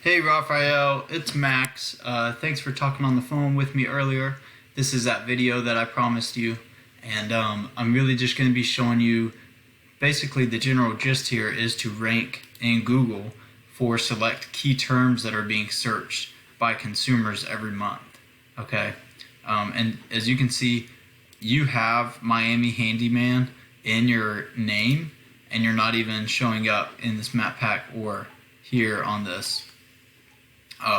Hey Raphael, it's Max. Thanks for talking on the phone with me earlier. This is that video that I promised you, and I'm really just going to be showing you basically the general gist here is to rank in Google for select key terms that are being searched by consumers every month. Okay, and as you can see, you have Miami Handyman in your name, and you're not even showing up in this map pack or here on this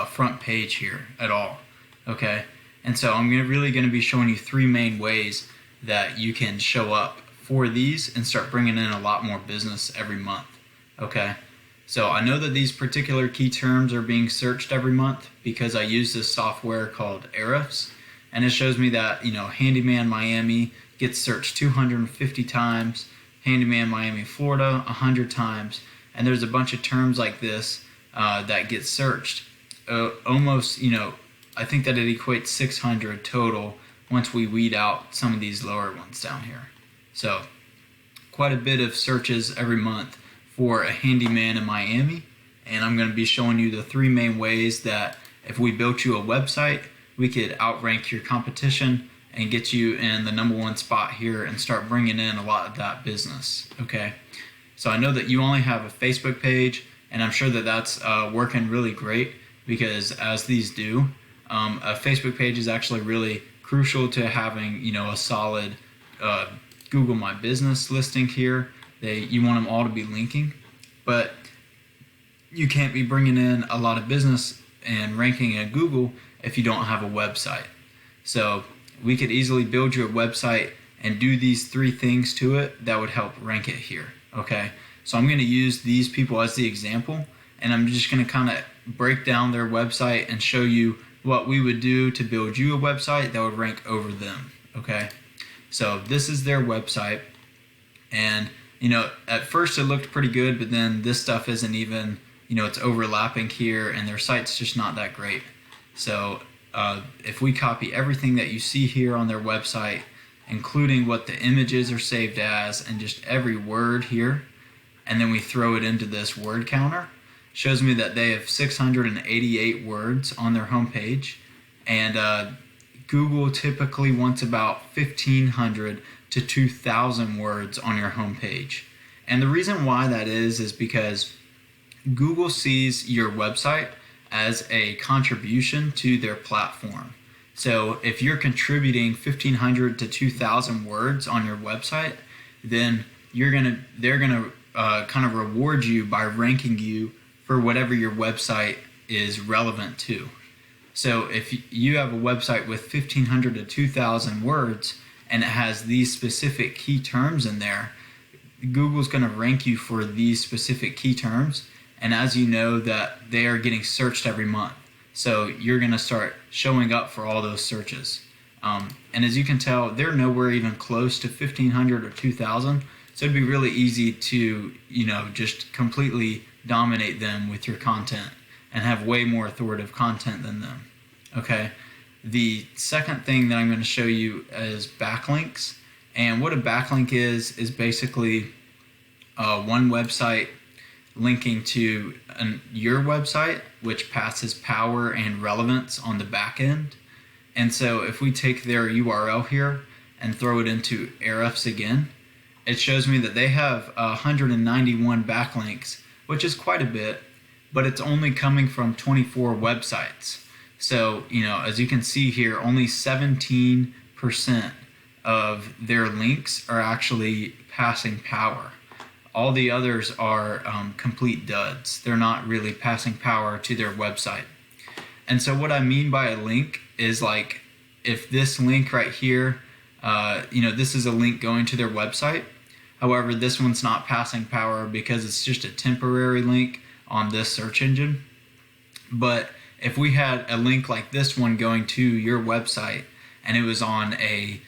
front page here at all. Okay, and so I'm really going to be showing you three main ways that you can show up for these and start bringing in a lot more business every month. Okay, so I know that these particular key terms are being searched every month because I use this software called Ahrefs, and it shows me that, you know, Handyman Miami gets searched 250 times, Handyman Miami Florida 100 times, and there's a bunch of terms like this that get searched. Almost, you know, I think that it equates 600 total once we weed out some of these lower ones down here. So quite a bit of searches every month for a handyman in Miami, and I'm going to be showing you the three main ways that if we built you a website, we could outrank your competition and get you in the #1 spot here and start bringing in a lot of that business. Okay, so I know that you only have a Facebook page, and I'm sure that that's working really great, because as these do, a Facebook page is actually really crucial to having, you know, a solid Google My Business listing here. You want them all to be linking, but you can't be bringing in a lot of business and ranking in Google if you don't have a website. So we could easily build you a website and do these three things to it that would help rank it here. Okay, so I'm going to use these people as the example, and I'm just going to kind of break down their website and show you what we would do to build you a website that would rank over them. Okay, so this is their website, and you know, at first it looked pretty good, but then this stuff isn't even, you know, it's overlapping here, and their site's just not that great. So if we copy everything that you see here on their website, including what the images are saved as and just every word here, and then we throw it into this word counter, shows me that they have 688 words on their homepage, and Google typically wants about 1,500 to 2,000 words on your homepage. And the reason why that is because Google sees your website as a contribution to their platform. So if you're contributing 1,500 to 2,000 words on your website, then they're gonna kind of reward you by ranking you for whatever your website is relevant to. So if you have a website with 1,500 to 2,000 words and it has these specific key terms in there, Google's going to rank you for these specific key terms. And as you know, that they are getting searched every month, so you're going to start showing up for all those searches. And as you can tell, they're nowhere even close to 1,500 or 2,000. So it'd be really easy to, you know, just completely dominate them with your content and have way more authoritative content than them. Okay. The second thing that I'm going to show you is backlinks. And what a backlink is basically one website linking to your website, which passes power and relevance on the back end. And so if we take their URL here and throw it into Ahrefs again, it shows me that they have 191 backlinks, which is quite a bit, but it's only coming from 24 websites. So, you know, as you can see here, only 17% of their links are actually passing power. All the others are complete duds. They're not really passing power to their website. And so what I mean by a link is, like, if this link right here, you know, this is a link going to their website. However, this one's not passing power because it's just a temporary link on this search engine. But if we had a link like this one going to your website, and it was on a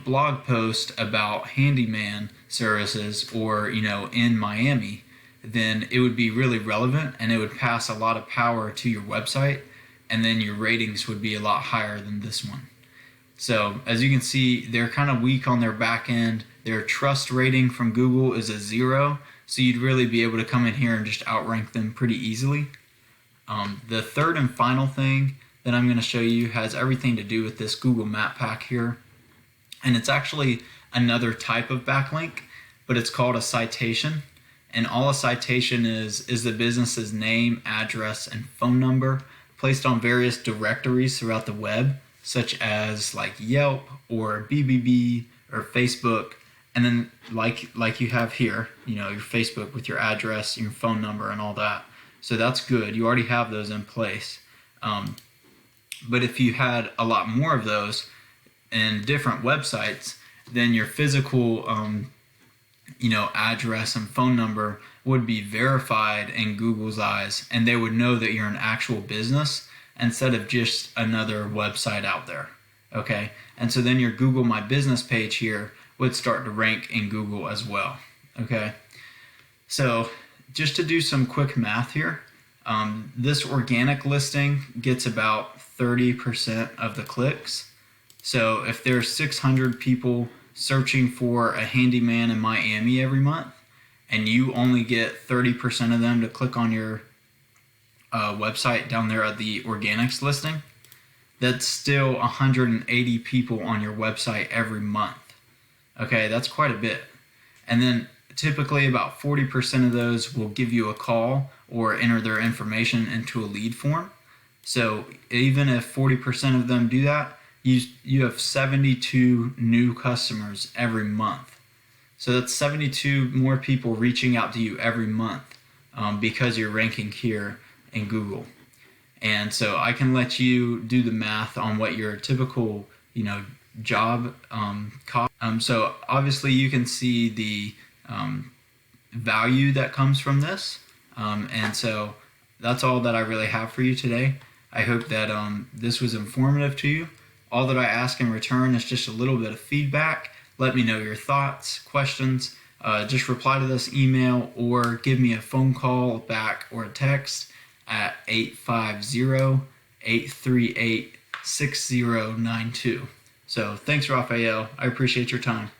blog post about handyman services, or, you know, in Miami, then it would be really relevant and it would pass a lot of power to your website, and then your ratings would be a lot higher than this one. So as you can see, they're kind of weak on their back end. Their trust rating from Google is a 0, so you'd really be able to come in here and just outrank them pretty easily. The third and final thing that I'm going to show you has everything to do with this Google Map Pack here. And it's actually another type of backlink, but it's called a citation. And all a citation is the business's name, address, and phone number placed on various directories throughout the web, such as like Yelp or BBB or Facebook. And then like you have here, you know, your Facebook with your address, your phone number, and all that. So that's good. You already have those in place. But if you had a lot more of those in different websites, then your physical, address and phone number would be verified in Google's eyes, and they would know that you're an actual business instead of just another website out there. Okay, and so then your Google My Business page here would start to rank in Google as well. Okay, so just to do some quick math here, this organic listing gets about 30% of the clicks. So if there's 600 people searching for a handyman in Miami every month, and you only get 30% of them to click on your website down there at the organics listing, that's still 180 people on your website every month. Okay, that's quite a bit. And then typically about 40% of those will give you a call or enter their information into a lead form. So even if 40% of them do that, you have 72 new customers every month. So that's 72 more people reaching out to you every month because you're ranking here in Google. And so I can let you do the math on what your typical, job cost. So obviously you can see the value that comes from this. And so that's all that I really have for you today. I hope that this was informative to you. All that I ask in return is just a little bit of feedback. Let me know your thoughts, questions. Just reply to this email or give me a phone call back or a text at 850-838-6092. So thanks, Raphael. I appreciate your time.